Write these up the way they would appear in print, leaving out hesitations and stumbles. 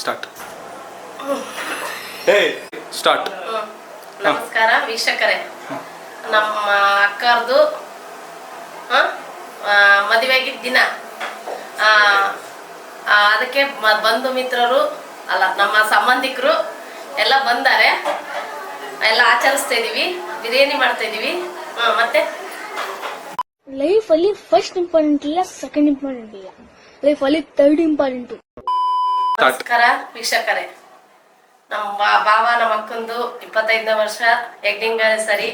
Start. Start. ನಮಸ್ಕಾರ ವೀಕ್ಷಕರೇ, ನಮ್ಮ ಅಕ್ಕರ್ದು ಮದುವೆ ಆಗಿದ್ದ ದಿನ ಅದಕ್ಕೆ ಬಂಧು ಮಿತ್ರರು ಅಲ್ಲ ನಮ್ಮ ಸಂಬಂಧಿಕರು ಎಲ್ಲ ಬಂದಾರೆ. ಎಲ್ಲ ಆಚರಿಸ್ತಾ ಇದೀವಿ, ಬಿರಿಯಾನಿ ಮಾಡ್ತಾ ಇದೀವಿ. ಮತ್ತೆ ಲೈಫ್ ಅಲ್ಲಿ ಫಸ್ಟ್ ಇಂಪಾರ್ಟೆಂಟ್ ಇಲ್ಲ, ಸೆಕೆಂಡ್ ಇಂಪಾರ್ಟೆಂಟ್ ಇಲ್ಲ, ಲೈಫ್ ಅಲ್ಲಿ ಥರ್ಡ್ ಇಂಪಾರ್ಟೆಂಟ್. ನಮಸ್ಕಾರ ವೀಕ್ಷಕರೇ, ನಮ್ಮ ಬಾವ ನಮ್ಮ ಅಕ್ಕಂದು 25ನೇ ವರ್ಷ ಯಜ್ಞ ಸರಿ.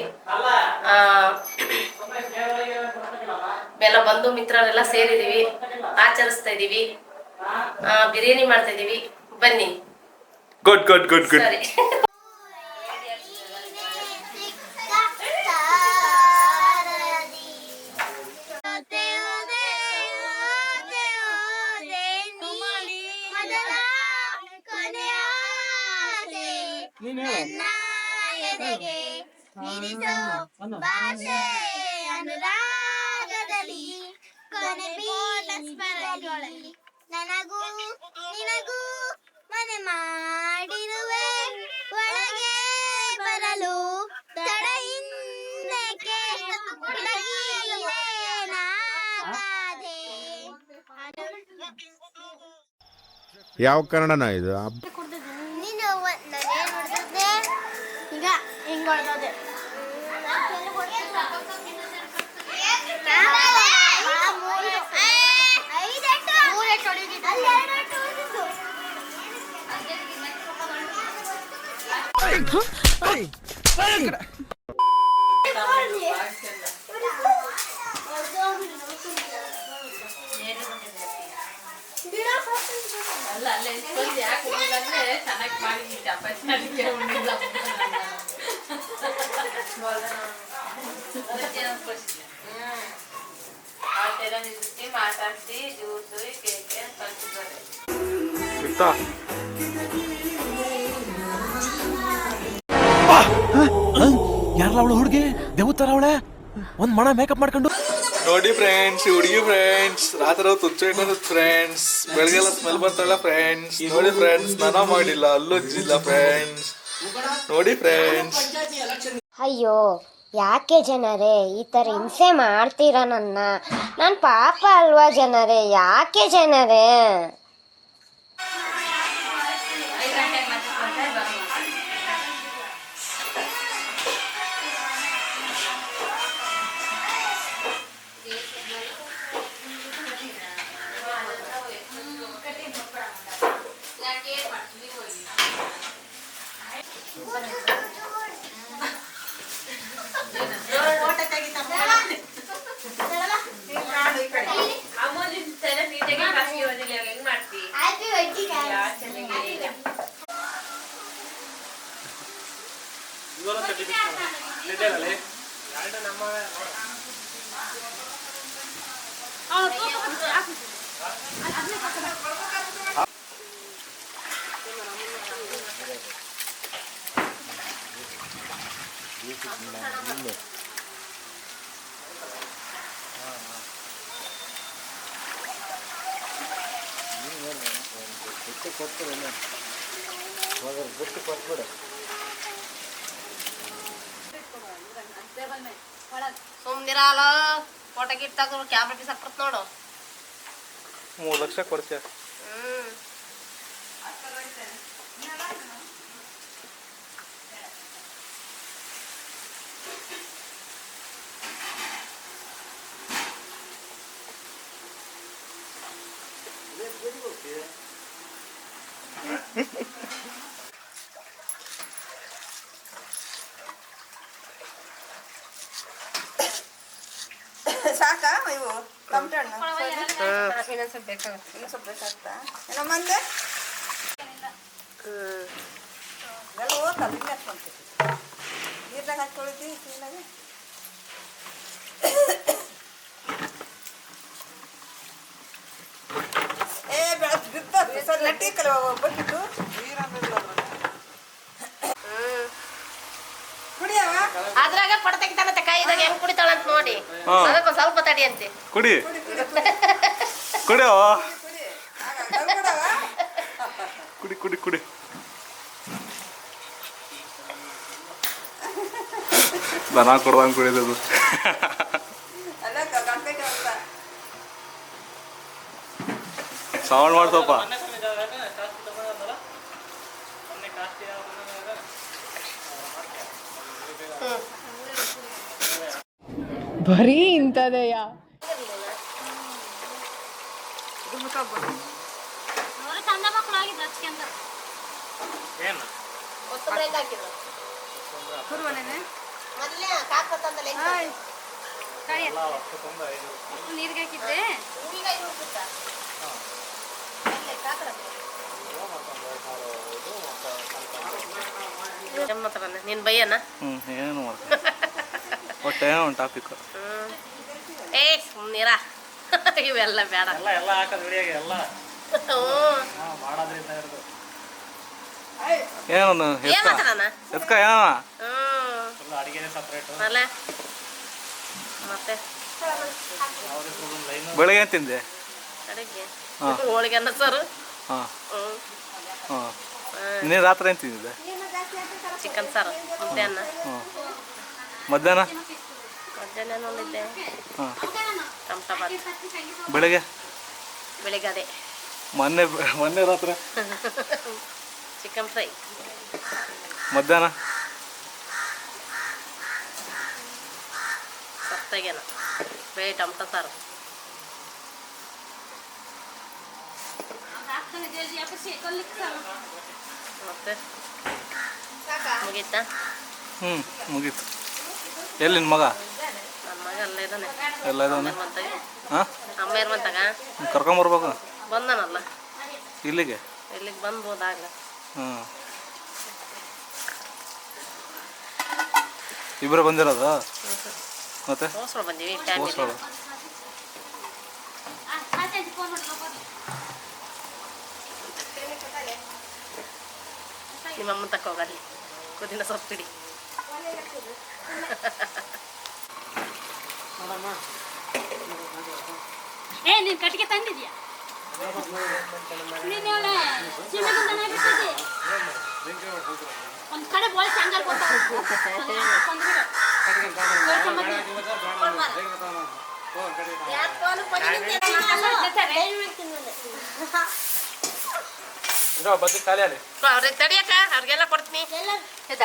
ಎಲ್ಲ ಬಂಧು ಮಿತ್ರರೆಲ್ಲ ಸೇರಿದೀವಿ, ಆಚರಿಸ್ತಾ ಇದೀವಿ, ಬಿರಿಯಾನಿ ಮಾಡ್ತಾ ಇದೀವಿ. ಬನ್ನಿ. Good good good good. ಸರಿ. ಅನುರಾಗದಲ್ಲಿ ಕೊನೆ ನನಗೂ ನಿನಗೂ ಮನೆ ಮಾಡಿರುವೆ, ಒಳಗೆ ಬರಲು ತಡ ಹಿಂದಕ್ಕೆ ಯಾವ ಕನ್ನಡನ ಇದು? ನೀನು ನಾನೇನು ಹೊಡೆದಿದ್ದೆ ಈಗ ಹಿಂಗೆ ಹೊಡೆದೆ. ಮಾತಾಡ್ಸಿ ಜ್ಯೂಸು ಕೇಕ್ ಕಳ್ಸಿದ್ದಾರೆ. ಯಾರಲ್ಲ ಅವಳು ಹುಡುಗಿ ದೇವತರ ಅವಳೆ ಒಂದ್ ಮಣ ಮೇಕಪ್ ಮಾಡ್ಕೊಂಡು. ನೋಡಿ ಫ್ರೆಂಡ್ಸ್, ಹುಡುಗಿ ಫ್ರೆಂಡ್ಸ್ ರಾತ್ರಿ ತುಚ್ಚ ಫ್ರೆಂಡ್ಸ್, ಬೆಳಗ್ಗೆಲ್ಲ ಸ್ಮೆಲ್ ಬರ್ತಾಳ ಫ್ರೆಂಡ್ಸ್. ನೋಡಿ ಫ್ರೆಂಡ್ಸ್, ಸ್ನಾನ ಮಾಡಿಲ್ಲ, ಅಲ್ಲೊಜ್ಜಿಲ್ಲ ಫ್ರೆಂಡ್ಸ್. ನೋಡಿ ಫ್ರೆಂಡ್ಸ್. ಅಯ್ಯೋ ಯಾಕೆ ಜನರೇ ಈ ಥರ ಹಿಂಸೆ ಮಾಡ್ತೀರಾ ನನ್ನ? ನಾನು ಪಾಪ ಅಲ್ವಾ ಜನರೇ? ಯಾಕೆ ಜನರೇ? ಸುಮ್ನಿರಾಲ ಫೋಟೋ ಗಿಟ್ ತಗೋ, ಕ್ಯಾಮ್ರಾ ಪೀಸ್ ಹಾಕ್ಬರ್ತ ನೋಡು. 3 ಲಕ್ಷ ಕೊಡ್ತೀಯ. ಸಾಕಾ ಇವು ಟೊಮಟೊ ಹಣ್ಣು? ಇನ್ನೊಂದ್ ಸ್ವಲ್ಪ ಬೇಕಾಗುತ್ತೆ. ಇನ್ನೂ ಸ್ವಲ್ಪ ಬೇಕಾಗ್ತಾ? ಏನೋ ಮಂದೆ ಎಲ್ಲ ಹೋಗ್ತಲ್ಲ, ಇಲ್ಲಿ ಹಾಕ್ಕೊಂತೀವಿ. ನೀರ್ನಾಗ ಹಾಕ್ಕೊಳಿದ್ವಿ ಕ್ಲೀನಾಗಿ. ಬಿತ್ತ ಸರ್ ಲಟ್ಟಿ ಕಲ ಬಟ್ಟಿಟ್ಟು ಕುಡಿಯವ ಅದ್ರಾಗ ಪಡ ತೆಗಿತಾನಂತೆ ಕೈದಾಗ ಹೆಂಗ್ ಕುಡಿತಾಳಂತ ನೋಡಿ. ಅದಕ್ಕೆ ಸ್ವಲ್ಪ ತಡಿ ಅಂತೆ. ಕುಡಿ ಕುಡಿಯೋ. ಕುಡಿ ಕುಡಿ ಕುಡಿ. ದನ ಕೊಡ್ದಂಗೆ ಕುಡಿದದು. ಅಲ್ಲ ಗಂಟೆಗೆ ಅಂತ ಸೌಂಡ್ ಮಾಡ್ತಪ್ಪ. ಬರೀ ಇಂಥದೆಯ ನೀರಿಗೆ ಹಾಕಿದ್ದೆ ನೀನ್ ಬೈಯನ ಏನು ಮಾಡ್ತೀನಿ ಒಟ್ಟು ಏನೋ ಒಂದು ಟಾಪಿಕ್. ಏ ಸುಮ್ನಿರ ಇವೆಲ್ಲ ಬೇಡ. ಏನೊಂದು ಏನ್ ಮಾತಾಡೋಣ? ಎತ್ಕ ಏನವ ಅಲ್ಲ ಮತ್ತೆ ಬೆಳಗ್ಗೆ ಏನು ತಿಂದೆ? ಅಡಿಗೆ ಹಾ. ಹೋಳಿಗೆ ಅನ್ನ ಸಾರು, ಹಾಂ ಹಾಂ. ಇನ್ನೇನು ರಾತ್ರಿ ಏನು ತಿಂದಿದ್ದೆ? ಚಿಕನ್ ಸಾರು, ಮುದ್ದೆ ಅನ್ನ. ಹಾಂ. ಮಧ್ಯಾಹ್ನ? ಮಧ್ಯಾಹ್ನ ನೋಡಿದ್ದೆ ಹಾಂ. ಟಮಟ ಬಾತ್. ಬೆಳಗ್ಗೆ? ಬೆಳಿಗ್ಗೆ ಅದೇ ಮೊನ್ನೆ ರಾತ್ರಿ ಚಿಕನ್ ಫ್ರೈ. ಮಧ್ಯಾಹ್ನ? ಸತ್ತಾಗೇನ ಬೇಳೆ ಟಮಟ ಸಾರು. ಮತ್ತೆ ಮುಗೀತಾ? ಹ್ಞೂ ಮುಗೀತು. ಎಲ್ಲಿ ನಿನ್ನ ಮಗ? ನನ್ನ ಮಗ ಅಲ್ಲೇ ಇದ್ದಾನೆ. ಎಲ್ಲ ಇದಾನೆ. ಹಾಂ ಅಮ್ಮೇರ್ ಬಂತಾಗ ಕರ್ಕೊಂಬರ್ಬೇಕು ಬಂದನಲ್ಲ ಇಲ್ಲಿಗೆ. ಇಲ್ಲಿಗೆ ಬಂದ್ಬೋದಾಗ ಹಾಂ. ಇಬ್ಬರು ಬಂದಿರೋದು ಮತ್ತೆ ಹೋಸ್ರು ಬಂದೀವಿ ಫ್ಯಾಮಿಲಿ. ಹೋಸ್ಗಳು. ನಿಮ್ಮ ಅಮ್ಮನ ತಕ್ಕ ಹೋಗಲ್ಲಿ ಕುದಿನ ಸೊಪ್ಪಿಡಿ. ಏ ನೀನ್ ಕಟ್ಟಿಗೆ ತಂದಿದ್ಯಾ? ಒಂದ್ ಕಡೆ ಬೋಲ್ ಸಂಗಲ್ ಬದ್ಲಿ ಖಾಲಿ ಅಲ್ಲಿ ಅವ್ರಿಗೆ ತಡಿಯಕ್ಕ ಅವ್ರಿಗೆಲ್ಲ ಕೊಡ್ತೀನಿ. ಎದ್ದ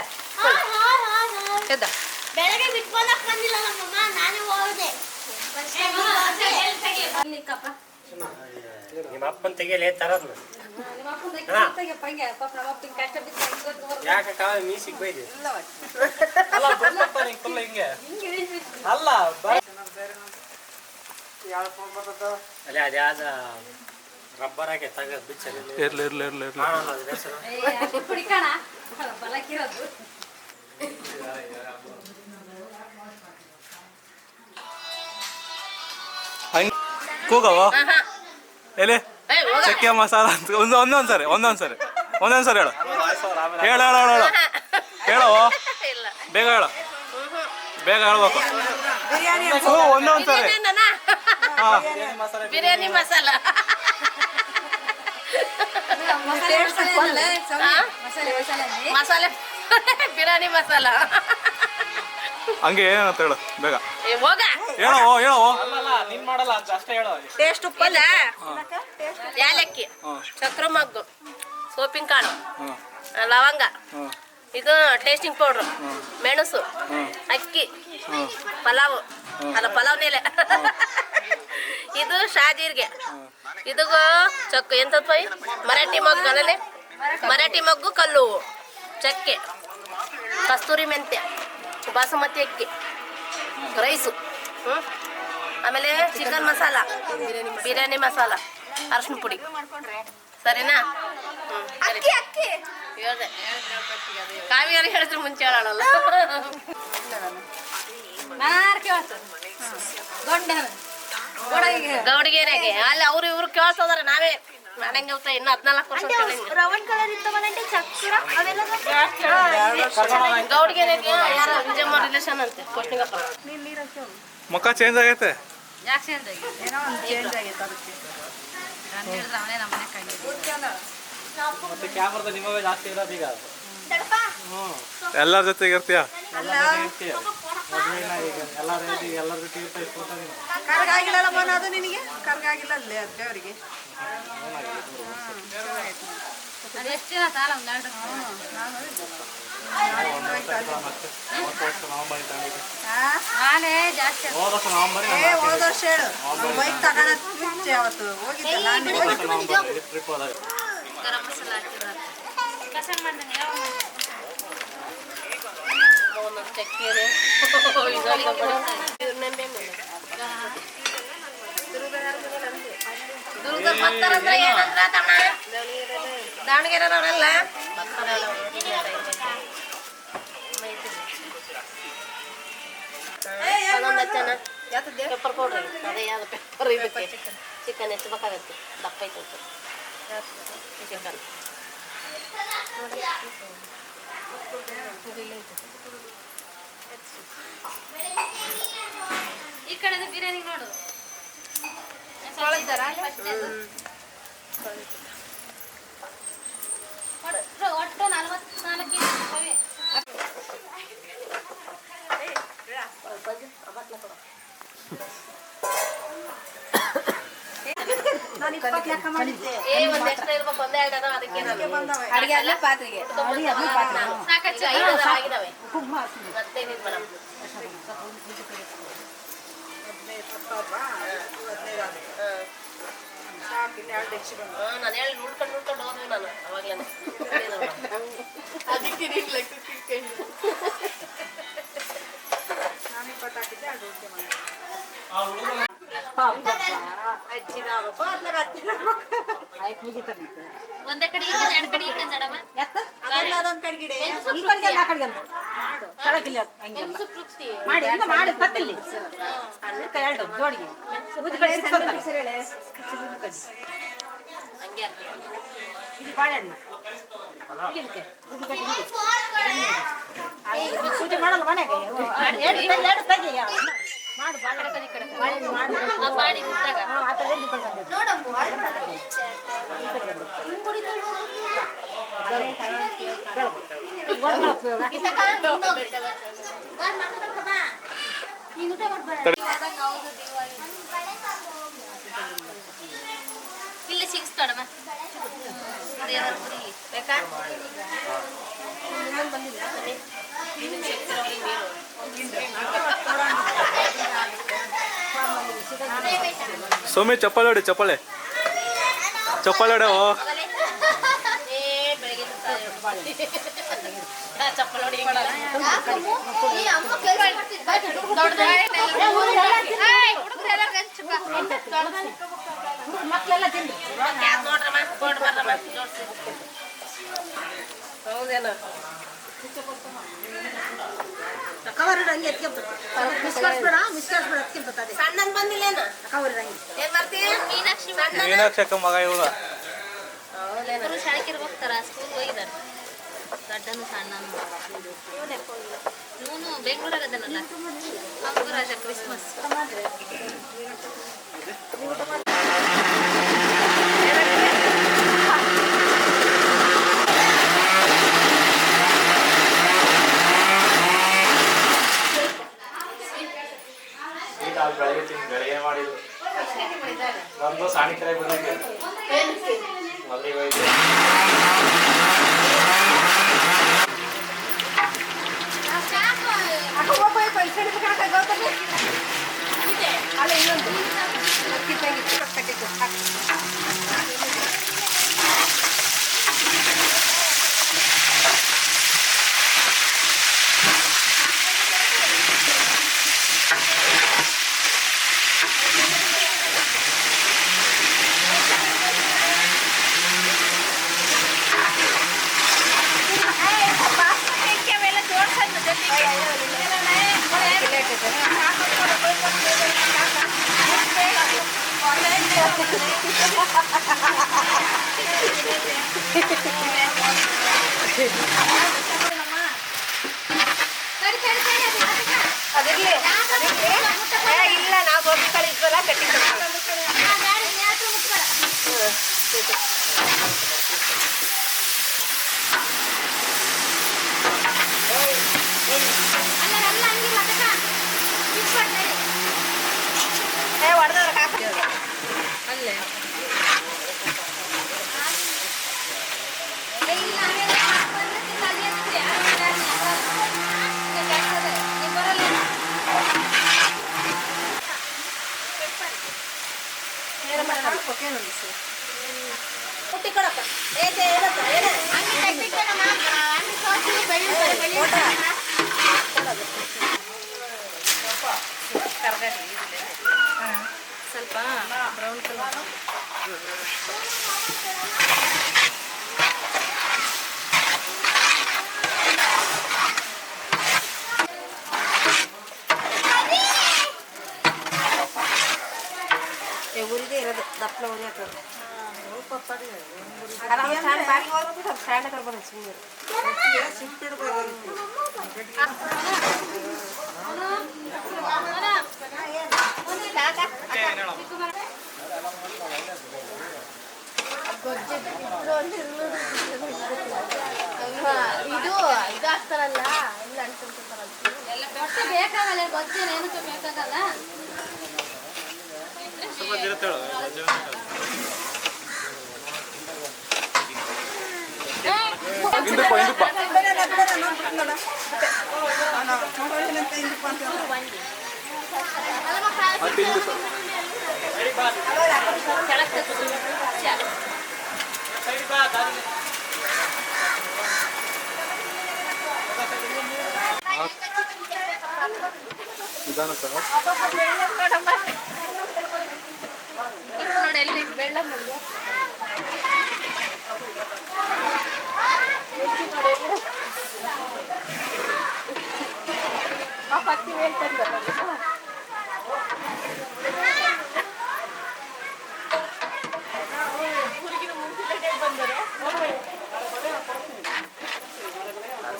ಎದ್ದ ಬೆಳಗ್ಗೆ ಬಿಟ್ಕೊಳಕ್ ಬಂದಿಲ್ಲ ನಮ್ಮಮ್ಮ, ನಾನೇ ಹೋದೆ. ನಿಮ್ಮ ಅಪ್ಪನ ತೆಗಿಯಲೇ ತರದ್ನ ಯಾಕ ಮೀಸಿಗೆ ಬೈದೆ ಹಿಂಗೆ ಅಲ್ಲ ಅಲ್ಲೇ ಅದ್ಯಾದ ರಬ್ಬರ್ ಹಾಕಿ ತಗ ಬಿಚ್ಚಲ್ಲಿ ಇರ್ಲಿ ಇರ್ಲಿ ಇರ್ಲಿ ಇರ್ಲಿ. ಕಾಣಲ್ಲ ಅದ್ರ ಹೆಸರು ಹಂಗೆ ಕೂಗವ ಎಲ್ಲಿ ಚಕ್ಕೆ ಮಸಾಲ ಅಂತ ಒಂದೊಂದು ಸರಿ ಹೇಳು ಹೇಳು ಹೇಳು ಹೇಳು ಹೇಳು ಇಲ್ಲ ಬೇಗ ಹೇಳು ಬೇಗ ಹೇಳ್ಬೇಕು. ಒಂದೊಂದು ಸರಿ ಹಾಂ. ಬಿರಿಯಾನಿ ಮಸಾಲ ಮಸಾಲೆ ಬಿರಿಯಾನಿ ಮಸಾಲ ಹಂಗೆ ಏನಂತ ಹೇಳು ಬೇಗ ಹೋಗ ಹೇಳೋ ನೀನ್ ಮಾಡಲ್ಲ ಅಂತ ಅಷ್ಟೇ ಹೇಳೋ. ಟೇಸ್ಟ್ ಉಪ್ಪಲ್ಲ, ಯಾಲಕ್ಕಿ, ಚಕ್ರ ಮಗ್ಗು, ಸೋಪಿನ ಕಾಳು, ಲವಂಗ, ಇದು ಟೇಸ್ಟಿಂಗ್ ಪೌಡ್ರು, ಮೆಣಸು, ಅಕ್ಕಿ, ಪಲಾವು ಅಲ್ಲ ಪಲಾವ್ ನೆಲೆ, ಇದು ಶಾಜೀರಿಗೆ, ಇದು ಎಂತಪ್ಪ ಮರಾಠಿ ಮಗ್ಗು ಅಲ್ಲೇ ಮರಾಠಿ ಮಗ್ಗು ಕಲ್ಲು ಚಕ್ಕೆ, ಕಸ್ತೂರಿ ಮೆಂತ್ಯ, ಬಾಸುಮತಿ ಅಕ್ಕಿ, ರೈಸು, ಆಮೇಲೆ ಚಿಕನ್ ಮಸಾಲ, ಬಿರಿಯಾನಿ ಮಸಾಲ, ಅರಶಿನ ಪುಡಿ, ಸರಿನಾ? ಹೇಳ್ದೆ ಕಾವ್ಯಾರಿ ಹೇಳಿದ್ರೆ ಮುಂಚೆ ಹೇಳಲ್ಲ. ಗೌಡಿಗೆರೆಗೆ ಅಲ್ಲಿ ಅವ್ರು ಇವ್ರು ಕೇಳ್ಸೋದಾರ ನಾವೇ ಮಾಡಂಗೆ ಹೋಗ್ತಾ ಇನ್ನು 14 ವರ್ಷ ರೌಂಡ್ ಕಲರ್ ಇತ್ತವಲ್ಲಂటే ಚಕ್ರ ಅವೆಲ್ಲ ಗೌಡಿಗೆರೆಗೆ ಯಾರ ವಿಜಯಮ್ಮ ರಿಲೇಷನ್ ಅಂತೆ ಕೊಟ್ಟಿಗಪ್ಪ. ಮುಖ ಚೇಂಜ್ ಆಗೈತೆ. ಯಾಕೆ ಚೇಂಜ್ ಆಗಿದೆ? ಏನೋ ಒಂದು ಚೇಂಜ್ ಆಗೈತೆ ಅದಕ್ಕೆ ಮತ್ತೆ ಕ್ಯಾಮ್ರಾದ ನಿಮ್ಮವೇ ಜಾಸ್ತಿ ಇರೋದು ಈಗ. ಎಲ್ಲರ ಜೊತೆಗೆ ಇರ್ತೀಯ? ಮದುವೆನ ಈಗ ಎಲ್ಲರ ಜೊತೆ ಇರ್ತಾರೆ ಫೋಟೋ. ಕರ್ಗಾಗಿಲ್ಲ ಮನ ಅದು ನಿನಗೆ ಕರ್ಗಾಗಿಲ್ಲ ಅಲ್ಲೇ ಅದು ದೇವರಿಗೆ. ಹೋದ ವರ್ಷ ಹೇಳು ಬೈಕ್ ತಗೊಂಡ ಅವತ್ತು ಹೋಗಿದ್ದಲ್ಲ ಟ್ರಿಪ್ ಹೋದಾಗ ಗರಂ ಮಸಾಲ ಹಾಕಿದ್ರೆ ಚಕ್ಕೆರೆ ದುರ್ಗದಲ್ಲಿ ಬರ್ತಾರಂದ್ರೆ ಏನಂದ್ರ ದಾವಣಗೆರೆನವರೆಲ್ಲ ಪೆಪ್ಪರ್ ಪೌಡ್ರ್ ಅದೇ ಯಾವ್ದು ಪೆಪ್ಪರ್ ಇದಕ್ಕೆ ಚಿಕನ್ ಹೆಚ್ಚಬೇಕಾಗತ್ತೆ ದಪ್ಪ ಐತೆ ಚಿಕನ್ ಈ ಕಡೆ ಬಿರಿಯಾನಿ ನೋಡು ಒಟ್ಟು 44 ಒಂದ್ ಎಕ್ಸ್ಟ್ರಾ ಇರ್ಬೇಕು ಒಂದೇ ಎರಡ ಅದಕ್ಕೆ ಅಡಿಗೆ ಅಲ್ಲೇ ಪಾತ್ರೆಗೆ ಸಾಕಚ್ಚು 5 ಆಗಿದಾವೆ ಮತ್ತೆ ಮೇಡಮ್ ನಾನು ಹೇಳಿ ನೋಡ್ಕೊಂಡು ಹೋದ್ವಿ ನಾನು ಅವಾಗ್ಲೇ ಅದಕ್ಕೆ ಒಂದೇ ಕಡೆ ಎರಡು ಕಡೆ ಪೂಜೆ ಮಾಡಲ್ಲ ಮನೆಗೆ ಮಾಡಿ ಇಲ್ಲಿ ಸಿಗಿಸ್ತಾಡಮ್ಮ ಬೇಕಾ ಸೌಮ್ಯ ಚಪ್ಪಾಳೆ ಹೊಡಿ ಚಪ್ಪಾಳೆ ಹೊಡೆ ಚಪ್ಪಲ್ ಹೌದೇನ ಸಣ್ಣ ಬಂದಿಲ್ಲ ಏನ್ ಮಾಡ್ತೀವಿ ಮೀನಾಕ್ಷಿ ಅಕ್ಕ ಮಗ ಇವಾಗ ಶಾಲೆಗೆ ಹೋಗ್ತಾರ ಸ್ಕೂಲ್ ಹೋಗಿದಾರ ದೊಡ್ಡನು ಸಣ್ಣನು ಇವನು ಬೆಂಗಳೂರಾಗ ಅದನಲ್ಲ ರಾಜ ಕ್ರಿಸ್ಮಸ್ ಬೆಳಗ್ಗೆ ಮಾಡಿದ್ರು ನಮ್ದು ಸಾಣಿಕೆರೆ ಬಂದಿದ್ದೆ ಮದುವೆ ಹೋಯ್ತು ಇಲ್ಲ ನಾವು ಗೋಬಿ ಕಳಿದ್ವಲ್ಲ ಕಟ್ಟಿ ಅಲ್ಲೇ ಸ್ವಲ್ಪ ಬ್ರೌನ್ ಕಲರ್ ಉರಿದೇ ಇರೋದು ದಪ್ಪಲ ಉರಿ ಹಾಕೋದು ಇದು ಇದು ಹಾಕ್ತಾರಲ್ಲ ಇಲ್ಲ ಅನ್ಕೊಂತಾರಲ್ಲ ಬೇಕಾಗಲ್ಲ ಗೊತ್ತೇನು ಏನಕ್ಕೆ ಬೇಕಾಗಲ್ಲ ಹಿಂದಪ್ಪ ಹಿಂದಪ್ಪ ಮತ್ತೆ ಹಿಂದಪ್ಪ ನಿಧಾನ ಸರ್ ನೋಡಿ ಎಲ್ಲಿ ಬೆಳ್ಳ ನೋಡಿ ಪತ್ತಿ ಹೇಳ್ತಾರೆ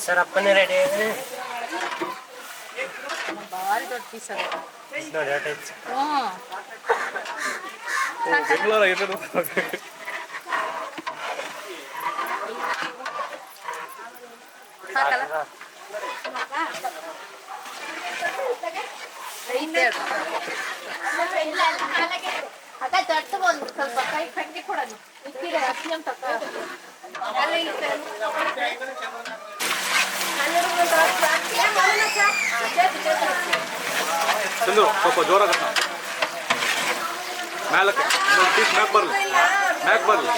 ಸರ್ ಅಪ್ಪನೇ ರೆಡಿ ಭಾರಿ ದೊಡ್ಡ ಪೀಸ್ ಅದು ನೋಡಿ ಅಟ್ಯಾಚ್ ಬೆಂಗಳೂರು ಐಟಮ್ ಹಾಕಲ್ಲ ಅಕ್ಕ ದೊಡ್ಡ ಒಂದು ಸ್ವಲ್ಪ ಕೈ ಕಟ್ಟಿ ಕೊಡೋದು ಇಕ್ಕಿರ ಅಕ್ಕಿ ಅಂತ ಚಂದ್ರು ಸ್ವಲ್ಪ ಜೋರಾಗತ್ತ ಮ್ಯಾಲಕ್ಕೆ ಪೀಸ್ ಮ್ಯಾಕ್ ಬರಲಿ ಮ್ಯಾಕ್ ಬರಲಿ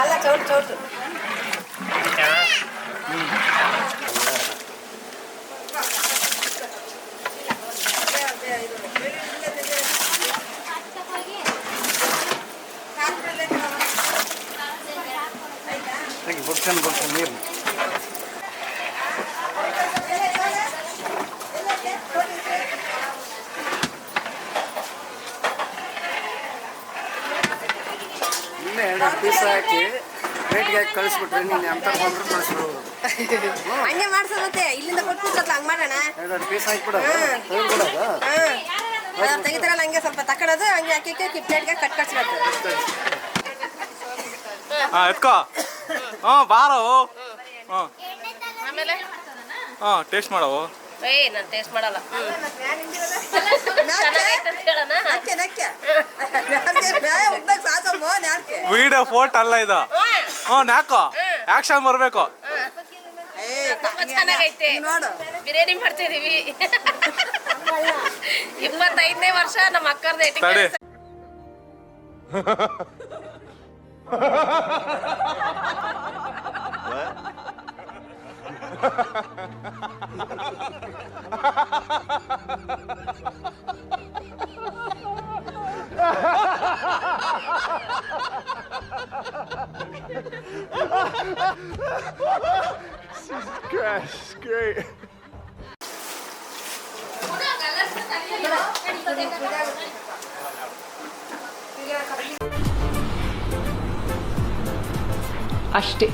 ಅಲ್ಲ ಚೌಟ್ ಚೌಟು ನೀರು ಇನ್ನೇ 2 ಪೀಸ್ ಹಾಕಿ ರೇಟ್ಗೆ ಹಾಕಿ ಕಳಿಸ್ಬಿಟ್ರೆ ನೀನು ಅಂತ ಬಂದ್ರೆ ಕಳಿಸ್ಬಿಡೋದು ಹಂಗೆ ಮಾಡ್ಸೋದು ಮತ್ತೆ ಇಲ್ಲಿಂದ ಕೊಟ್ಬಿಡ್ತಲ್ಲ ಹಂಗೆ ಮಾಡೋಣ 2 ಪೀಸ್ ಹಾಕಿಬಿಡೋದು ತೆಗಿತಾರಲ್ಲ ಹಂಗೆ ಸ್ವಲ್ಪ ತಕೊಳ್ಳೋದು ಹಂಗೆ ಹಾಕಿ ಪ್ಲೇಟ್ಗೆ ಕಟ್ ಕಟ್ಸ್ಬೇಕು ಹಾಂ ಎತ್ಕೋ ಹಾಂ ಬಾರೋ ಹಾಂ ಆಮೇಲೆ ಟೇಸ್ಟ್ ಮಾಡವು ನಾನು ಟೇಸ್ಟ್ ಮಾಡಲ್ಲ ಚೆನ್ನಾಗೈತೆ ಅಂತ ಹೇಳೋಣ ವಿಡಿಯೋ ಫೋಟೋ ಅಲ್ಲ ಇದು ನಾಕೋ ಆಕ್ಷನ್ ಬರಬೇಕು ತುಂಬಾ ಚೆನ್ನಾಗೈತೆ ಬಿರಿಯಾನಿ ಮಾಡ್ತಿದೀವಿ 25ನೇ ವರ್ಷ ನಮ್ಮ ಅಕ್ಕರ್ದು ತಡಿ Great. ಅಷ್ಟೇ.